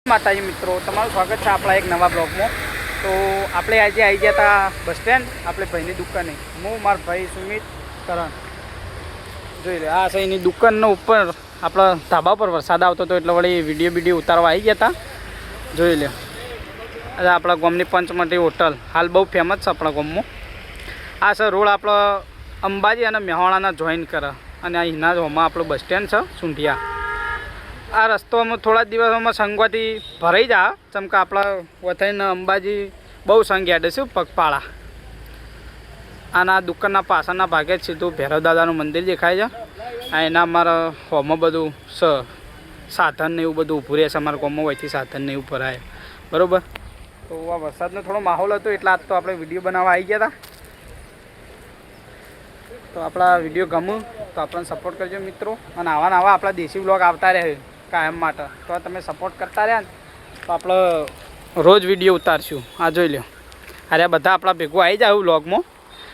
માતાજી મિત્રો, તમારું સ્વાગત છે આપણા એક નવા બ્લોગમાં। તો આપણે આજે આવી ગયા હતા બસ સ્ટેન્ડ, આપણે ભાઈની દુકાને। હું મારા ભાઈ સુમિત કરણ જોઈ લે, આ છે એની દુકાનનો ઉપર આપણા ધાબા પર વરસાદ આવતો હતો એટલે વળી વિડીયો ઉતારવા આવી ગયા હતા। જોઈ લે, આજે આપણા ગામની પંચમટી હોટલ હાલ બહુ ફેમસ છે આપણા ગામમાં। આ છે રોડ આપણો અંબાજી અને મેહોણાના જોઈન કરે અને અહીંના હોમાં આપણું બસ સ્ટેન્ડ છે સુંઢિયા। આ રસ્તોમાં થોડા દિવસોમાં સંગવાથી ભરાઈ જા, ચમકે આપણા વથઈને અંબાજી બહુ સંગ યાદ છે પગપાળા। આના દુકાનના પાછળના ભાગે જ સીધું ભૈરવ દાદાનું મંદિર દેખાય છે। આ એના અમારા હોમાં બધું સાધન ને એવું બધું ઊભું રહે છે, અમારા ગામમાં વહીથી સાધન ને એવું ભરાય બરાબર। તો આ વરસાદનો થોડો માહોલ હતો એટલે આજ તો આપણે વિડીયો બનાવવા આવી ગયા હતા। તો આપણા વિડીયો ગમે તો આપણને સપોર્ટ કરજો મિત્રો, અને આવા નવા આપણા દેશી બ્લોગ આવતા રહે કાયમ માટે। તો તમે સપોર્ટ કરતા રહ્યા ને તો આપણે રોજ વિડીયો ઉતારશું। આ જોઈ લો, અરે બધા આપણા ભેગું આવી જાય બ્લોગમાં।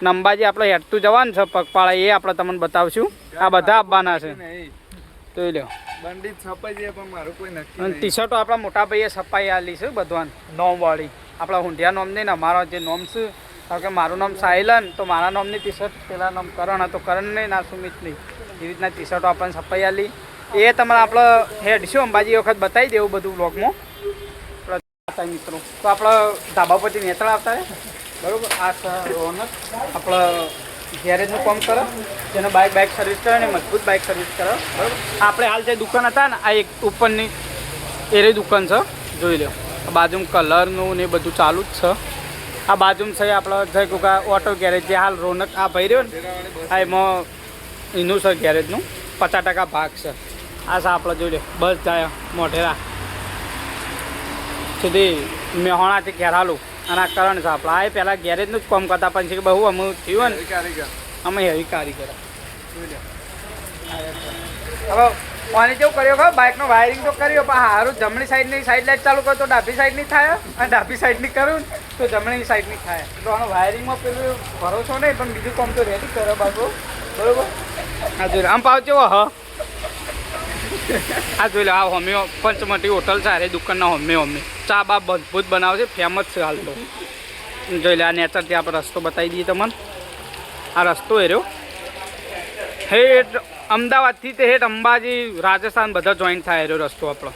ને અંબાજી આપણે હેઠતું જવાનું છે પગપાળા, એ આપણે તમને બતાવશું। આ બધા આવવાના છે જોઈ લો। ટી શર્ટો આપણા મોટા ભાઈએ છપાઈ આલી છે બધાને નોમવાળી, આપણા હુંડિયા નોમ નહીં ને અમારો જે નોમ છે, કારણ કે મારું નામ સાહિલન તો મારા નામની ટી શર્ટ, પેલા નામ કરણ હતો કરણ નહીં ના સુમિત નહીં, એ રીતના ટી શર્ટો આપણને છપાઈ આલી। એ તમારે આપણે હેડશું અંબાજી વખત બતાવી દેવું બધું બ્લોગમાં મિત્રો। તો આપણે ધાબા પરથી નેતળ આવતા રહે બરાબર। આ રોનક આપણે ગેરેજનું કામ કરે, જેને બાઇક સર્વિસ કરે ને મજબૂત બાઇક સર્વિસ કરે બરાબર। આપણે હાલ જે દુકાન હતા ને આ એક ઉપરની એરી દુકાન છે જોઈ લો। બાજુમાં કલરનું ને એ બધું ચાલુ જ છે। આ બાજુમાં છે આપણે જય કુકા ઓટો ગેરેજ, જે હાલ રોનક આ ભાઈ રહ્યો ને આ એમાં એનું છે ગેરેજનું 50% ભાગ છે। આ છે આપણે જોઈ લો, બસ જાય મોઢેરા સુધી મેહોણાથી ઘેરાલું, અને આ કરણ છે આપણે। આ પહેલાં ગેરેજનું જ કામ કરતા, પણ છે કે બહુ અમે થયું ને અમે હેવી કારીગર જોઈ લો। હવે પાણી કેવું કર્યો ખબર, બાઇકનો વાયરિંગ તો કર્યો પણ સારું જમણી સાઈડની સાઈડ લાઇટ ચાલુ કરો તો ડાબી સાઈડની થાય, અને ડાબી સાઈડની કરું તો જમણી સાઈડની થાય। તો આનો વાયરિંગમાં પેલું ભરોસો નહીં, પણ બીજું કામ તો રેડી કરે બાબુ બરાબર। હા જોઈ લો, આમ પાવ કેવો આ જોઈ લો, આ હોમિયો પંચમટી હોટલ છે, અરે દુકાનના હોમિયો ચા બા મજબૂત બનાવે છે, ફેમસ છે હાલ તો જોઈ લે। આ નેચરથી આપણે રસ્તો બતાવી દઈએ તમને। આ રસ્તો એ રહ્યો હેઠ અમદાવાદથી તે હેઠ અંબાજી રાજસ્થાન બધા જોઈન્ટ થાય રહ્યો રસ્તો આપણો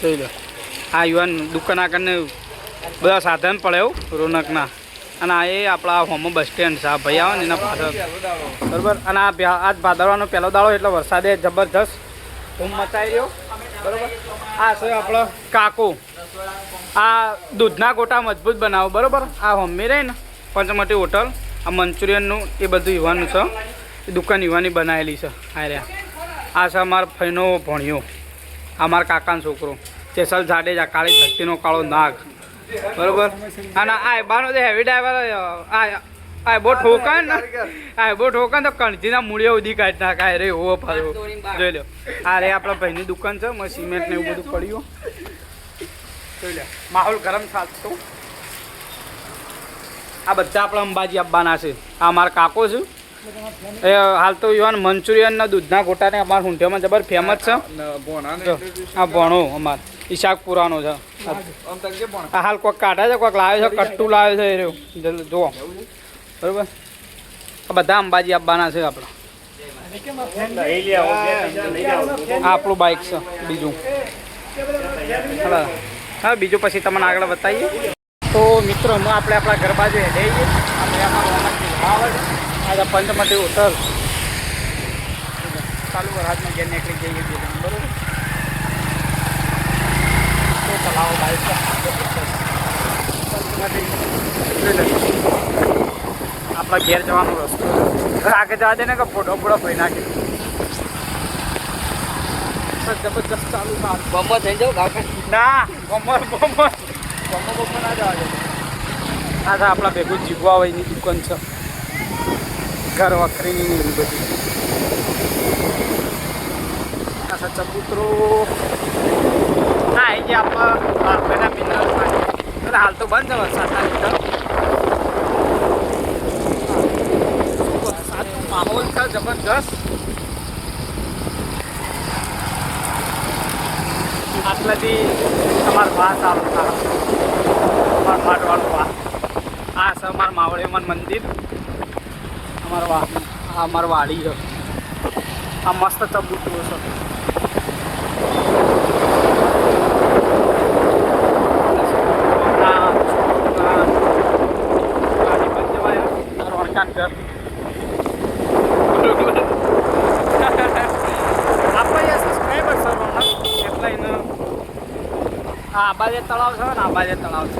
જોઈ લો। આ યુવાન દુકાન આગળને બધા સાધન પડે એવું રોનકના, અને આ એ આપણા હોમો બસ સ્ટેન્ડ છે। આ ભાઈ આવે ને એના પાછળ બરાબર। અને આજ ભાદરવાનો પહેલો દાડો એટલે વરસાદે જબરજસ્ત ધૂમ મચાવી રહ્યો બરાબર। આ છે આપણો કાકો, આ દૂધના ગોટા મજબૂત બનાવો બરાબર। આ હોમી રહી ને પંચમટી હોટલ, આ મંચુરિયનનું એ બધું યુવાનું છે, એ દુકાન યુવાની બનાવેલી છે। આ રહ્યા, આ છે અમારા ફઈનો ભણ્યો, આ મારા કાકાનો છોકરો ચેસલ જાડેજા, કાળી ધરતીનો કાળો નાગ બરાબર। અને આ બાનો જે હેવી ડ્રાઈવર આ બહુ ઠોકા ને, આ બહુ ઠોકા તો કણજીના મૂળિયા ઉધી કાઢી નાખાય રે હો પાછો જોઈ લો। આ રે આપણા ભાઈની દુકાન છે, સિમેન્ટ ને એવું બધું પડ્યું જોઈ લે। માહોલ ગરમ ચાલતો, આ બધા આપણા અંબાજી આવવાના છે। આ અમારા કાકો છે, એ હાલ તો યુવાન મંચુરિયનના દૂધના ગોટાને અમારા હુંઠિયામાં જબર ફેમસ છે। આ ભણો અમારે ઈશાકપુરાનો છે। આ હાલ કોઈક કાઢે છે, કોઈક લાવે છે, કટ્ટું લાવે છે એ રહ્યું જુઓ બરાબર। આ બધા અંબાજી આવવાના છે આપણા। આ આપણું બાઇક છે બીજું, હા બીજું પછી તમને આગળ બતાવીએ। તો મિત્રો હું આપણે આપણા ઘર બાજુ હેડે આવીએ, આપણે આજે પંચમટી હોટલ ચાલુ વરસાદમાં ઘેર નીકળી જઈએ બરાબર। તો ચલાવો બાઇક, આપણા ઘેર જવાનો રસ્તો આગળ જવા દે ને કે ફોટો ફરી નાખી જબરજસ્ત ચાલુ બમ્બો થઈ જાવ ના બમ્બો ના જવા દે। આ તો આપણા ભેગું જીવવા હોયની દુકાન છે, ઘર વખરીની એવી બધી। આ ચબૂતરો ના એ જે આપણા પેલા મિનરલ પાણી હાલ તો બંધ છે વરસાદના લીધે। વરસાદનો માહોલ છે જબરજસ્ત। એટલેથી તમારા વાસ આવતા અમારા પાટવાળું વાહ આ છે અમારા માવળીમાં મંદિર અમારા વાહ આ અમારા વાડી છે આ મસ્ત ચબૂતરું છે આ બાજે તળાવ છે ને આ બાજે તળાવ છે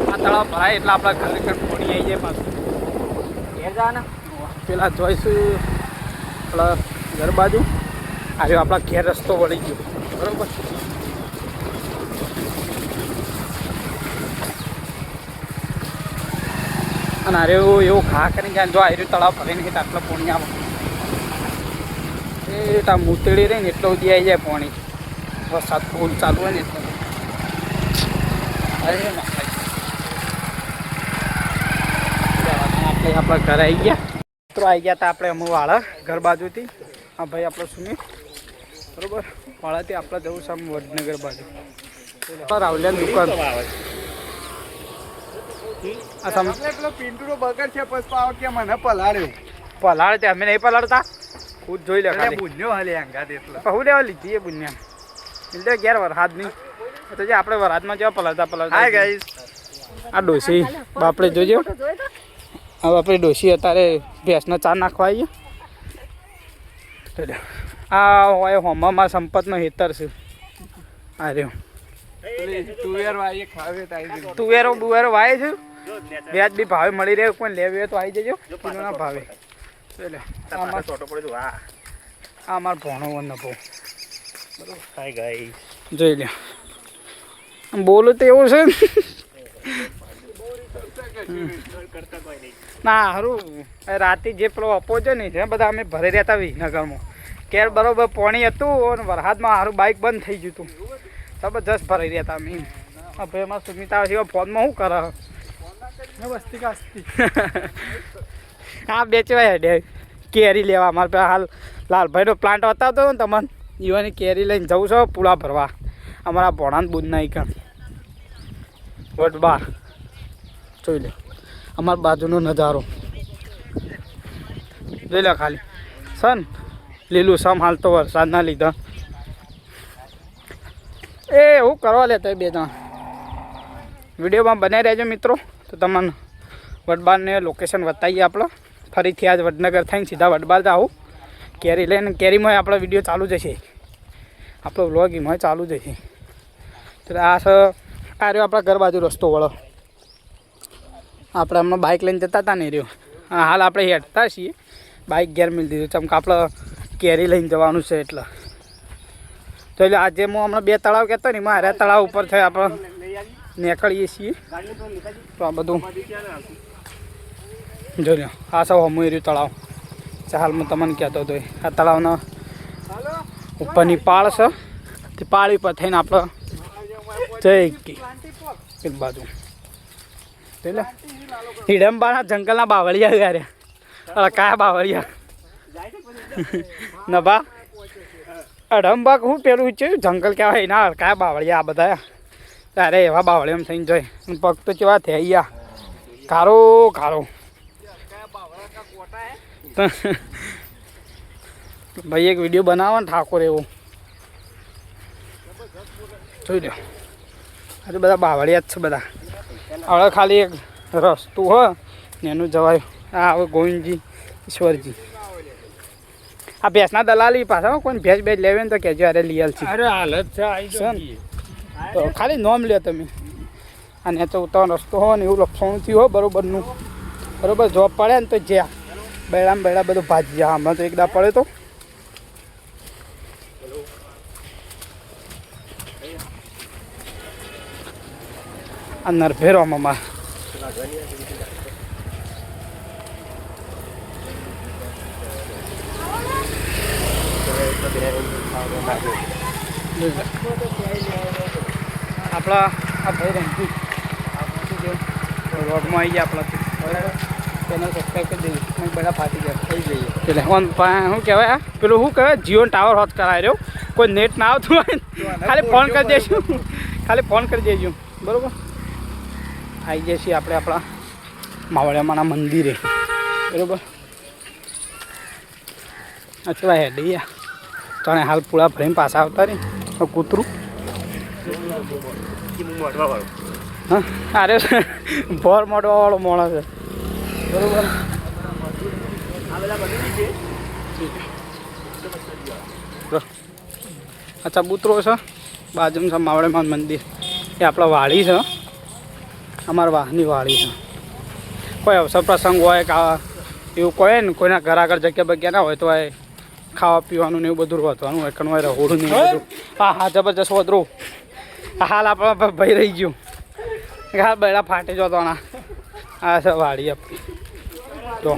આ તળાવ ભરાય એટલે આપણા ઘરે ઘર પોણી આવી જાય પાછું ઘેર જા ને પેલા જોઈશું આપણા ઘર બાજુ આજે આપણા ઘેર રસ્તો વળી ગયો બરાબર અને અરે એવું ઘા કરીને જાય જો આર્યું તળાવ ભરાઈને કે આટલા પોણી આવે એ ત્યાં મૂતળી રહી ને એટલો સુધી આવી જાય પોણી વરસાદ ફૂલ ચાલુ હોય ને એટલે આપણે આપણા ઘરે આવી ગયા મિત્રો આવી ગયા હતા આપણે અમુક વાળા ઘર બાજુથી હા ભાઈ આપણો સુમિત બરાબર વાળાથી આપણે જવું છે આમ વડનગર બાજુ રાવલિયાની દુકાન પેલો પિન્ટુનો બગડ છે પછી પાવ કે મને પલાળ્યો પલાળ અમે નહીં પલાળતા ખુદ જોઈ લે બુન્યો હાલે અંગાત એટલે કહું લેવા લીધી એ બુન્યા એટલે ઘેર વરસાદ નહીં તો જે આપણે વરાતમાં જેવા પલાળતા હાય ગાઈસ આ ડોસી બાપડે જોજો હવે આપણે ડોસી અત્યારે ભેંસનો ચા નાખવા આવીએ આ હોય હોમામાં સંપતનો હેતર છે આ રહ્યો તુવેર વાય ખાવે તાઈ તુવેરો બુવેરો વાય છે વ્યાજ બી ભાવે મળી રહે કોઈ લેવી હોય તો આવી જજો કિલોના ભાવે એટલે આ અમારો ભણો નફો બરાબર હાય ગાઈસ જોઈ લે બોલું તો એવું છે ના સારું રાતે જે પેલો અપો છે ને જે બધા અમે ભરી રહેતા વિસનગરમાં કેર બરોબર પાણી હતું અને વરસાદમાં સારું બાઇક બંધ થઈ ગયું હતું જબરજસ્ત ભરી રહેતા અમે ભાઈ અમારા સુમિતા સિવાય ફોનમાં શું કરે વસ્તી કાસ્તી હા બેચવાય હેડે કેરી લેવા અમારે પેલા હાલ લાલભાઈનો પ્લાન્ટ બતાવતો ને તમને ઈવાની કેરી લઈને જવું છો પૂળા ભરવા અમારા ભોણાને બુધ નહીં કાં વટબાર જોઈ લે અમારા બાજુનો નજારો જોઈ લે ખાલી સન લીલું સમ હાલ તો વરસાદના લીધા એ હું કરવા લેતા બે જણા વિડીયોમાં બનાવી રહેજો મિત્રો તો તમને વડબારને લોકેશન બતાવીએ આપણે ફરીથી આજ વડનગર થઈને સીધા વડબાર જાઉં કેરી લઈને કેરીમાં આપણો વિડીયો ચાલુ જશે આપણો વ્લોગ એમાં ચાલુ જશે તો આ રહ્યો આપણા ઘર બાજુ રસ્તો વળો આપણે હમણાં બાઇક લઈને જતા હતા ને રહ્યો હાલ આપણે હેઠતા છીએ બાઇક ઘેર મિલી દીધું ચમક આપણે કેરી લઈને જવાનું છે એટલે તો એટલે આજે હું હમણાં 2 તળાવ કહેતો ને એમાં હારે તળાવ ઉપર થઈ આપણે નીકળીએ છીએ તો આ બધું જોઈ લો આ સૌ હમું રહ્યું તળાવ હાલ હું તમને કહેતો હતો આ તળાવના ઉપરની પાળ છે તે પાળી પર થઈને આપણે જઈ એક બાજુ એટલે હિડમ્બાના જંગલના બાવળિયા યારે કયા બાવળિયા નભા અડમ્બા હું પેલું છે જંગલ કહેવાય ના કયા બાવળિયા આ બધા ત્યારે એવા બાવળિયા થઈને જોઈ પગ તો કેવા થયા કારો કારો ભાઈ એક વિડીયો બનાવો ને ઠાકોર એવો જોઈ લો આજે બધા બાવળિયા જ છે બધા હવે ખાલી એક રસ્તું હોય ને એનું જવાય આ હવે ગોવિંદજી ઈશ્વરજી આ ભેંસના દલાલી પાછા કોઈને ભેંસ બેચ લેવે ને તો કહેજો અરે લીયલ છે અરે હાલત છે આવી તો ખાલી નોમ લે તમે અને તો ઉતાવળ રસ્તો હોય ને એવું લક્ષણ થયું હોય બરોબરનું બરોબર જોબ પડે ને તો જ્યાં બેડામાં બેડા બધું ભાજી જાય હમણાં તો એકદા પડે તો આ નરભેરો મમ્મા આપણા આ ભાઈ રંગી રોડમાં આવી ગયા આપણાથી ચેનલ સબસ્ક્રાઈબ કરી દઈએ બધા ફાટી ગયા થઈ જઈએ એટલે શું કહેવાય પેલું શું કહેવાય જીઓ ટાવર હોત કરાવી રહ્યો કોઈ નેટ ના આવતું હોય ને ખાલી ફોન કરી દઈશું, ખાલી ફોન કરી દેજો બરાબર. આવી જઈએ છીએ આપણે આપણા માવળિયામાના મંદિરે બરાબર. અચવા હેડી તને હાલ પૂળા ભરીને પાછા આવતા રે કૂતરું. હા અરે ભોર મોટવા વાળો માણસ છે બરાબર. આ ચબૂતરો છે બાજુમાં છે માવળિયામાં મંદિર. એ આપણા વાડી છે, અમારા વાહની વાડી છે. કોઈ અવસર પ્રસંગ હોય કે એવું કોઈ ને કોઈના ઘર આગળ જગ્યા બગ્યા ના હોય તો એ ખાવા પીવાનું ને એવું બધું વધવાનું હોય કણ હોય રહોડું ને એવું બધું. હા હા જબરજસ્ત વધરો. હાલ આપણા ભાઈ રહી ગયું હાલ બેડા ફાટી જતો ના. આ છે વાડી આપણી તો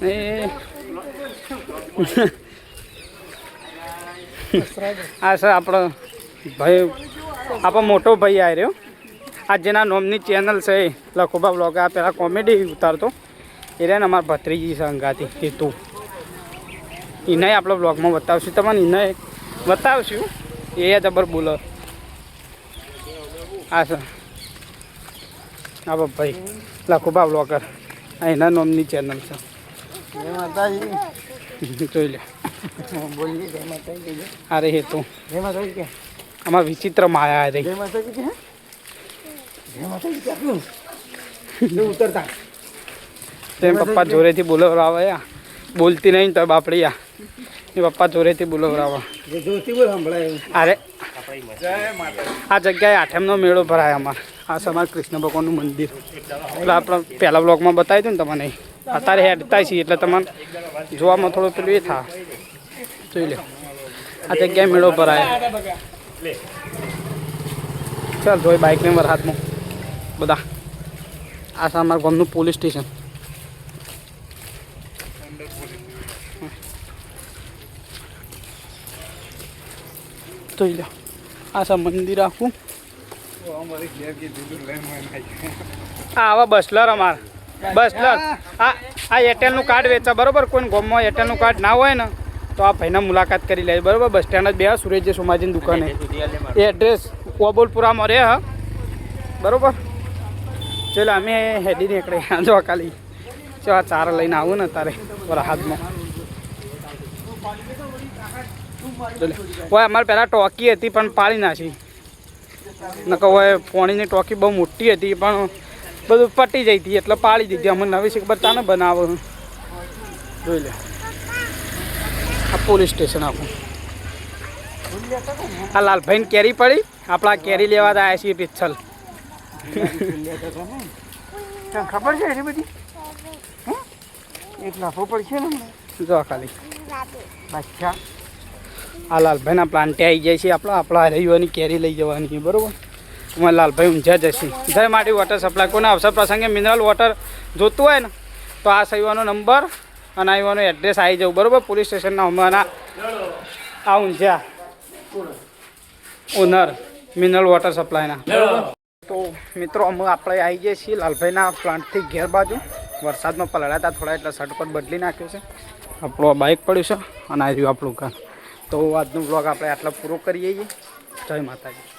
એ આ છે આપણો ભાઈ, આપણો મોટો ભાઈ આવી રહ્યો. આ જેના નોમની ચેનલ છે લખોબા બ્લોગ, આ પહેલાં કોમેડી ઉતારતો એ રહે ને અમારા ભત્રીજી છે અંગાથી એ તું એને આપણે બ્લોગમાં બતાવશું તમને, એને બતાવશું. એ જબર બોલો. આ છે આ ભાઈ લખોબા બ્લોગર, આ એના નોમની ચેનલ છે. જોઈ લે બોલીએ જય માતાજી. અરે હે તું જય માતાજી કે આમાં વિચિત્ર માયા રહી. જય માતાજી કે જય માતાજી કે ઉતરતા તેમ પપ્પા જોરેથી બોલાવરાવે. બોલતી નહીં તો બાપડી એ પપ્પા જોરેથી બોલાવરાવે. અરે આ જગ્યાએ આઠમનો મેળો ભરાય અમારે. આ છે અમારે કૃષ્ણ ભગવાનનું મંદિર. એટલે આપણે પહેલા બ્લોગમાં બતાવી દઉં ને તમને. અત્યારે હેડતા છીએ એટલે તમને જોવામાં થોડું પેલું એ થાય. જોઈ લે આ જગ્યાએ મેળો ભરાય. ચાલ જોઈ બાઇકને મારા હાથમાં બધા. આ છે અમારા ગામનું પોલીસ સ્ટેશન. જોઈ લો આ છે મંદિર આખું. હા આવા બસલર અમારે બસલર. આ એરટેલનું કાર્ડ વેચા બરાબર. કોઈ ગામમાં એરટેલનું કાર્ડ ના હોય ને તો આ ભાઈના મુલાકાત કરી લે બરાબર. બસ સ્ટેન્ડ જ બે સુરેશજી સોમાજીની દુકાને. એ એડ્રેસ ઓબોલપુરામાં રહે હા બરાબર. ચાલો અમે હેડી નીકળે જો ખાલી જો આ ચાર લઈને આવું ને તારે બરા હાથમાં. હોય અમારે પહેલાં ટોકી હતી પણ પાડી નાખી. નકર હોય પાણીની ટોકી બહુ મોટી હતી પણ બધું પટી જઈ હતી એટલે પાડી દીધી. અમે નવી શીખ બતાને બનાવો. જોઈ લે આ પોલીસ સ્ટેશન આખું. આ લાલભાઈને કેરી પડી. આપણા કેરી લેવા આવ્યા છીએ પિચ્છલ. ખબર છે એટલી બધી એક લાફો પડશે ને જો ખાલી. અચ્છા આ લાલભાઈના પ્લાન્ટે આવી જાય છે. આપણા રવિવારની કેરી લઈ જવાની બરાબર. અમારે લાલભાઈ ઊંઝા જશે. જય માટી વોટર સપ્લાય. કોઈને અવસર પ્રસંગે મિનરલ વોટર જોતું હોય ને તો આ સહીવાનો નંબર અને આવવાનો એડ્રેસ આવી જવું બરાબર. પોલીસ સ્ટેશનના અમારા આ ઊંઝા ઓનર મિનરલ વોટર સપ્લાયના બરાબર. તો મિત્રો અમે આપણે આવી જઈએ છીએ લાલભાઈના પ્લાન્ટથી ઘેર બાજુ. વરસાદમાં પલળ્યા હતા થોડા એટલે શર્ટ પર બદલી નાખ્યું છે. આપણું બાઇક પડ્યું છે અને આ રહ્યું આપણું ઘર. તો આજનો બ્લોગ આપણે આટલા પૂરો કરીએ છીએ. જય માતાજી.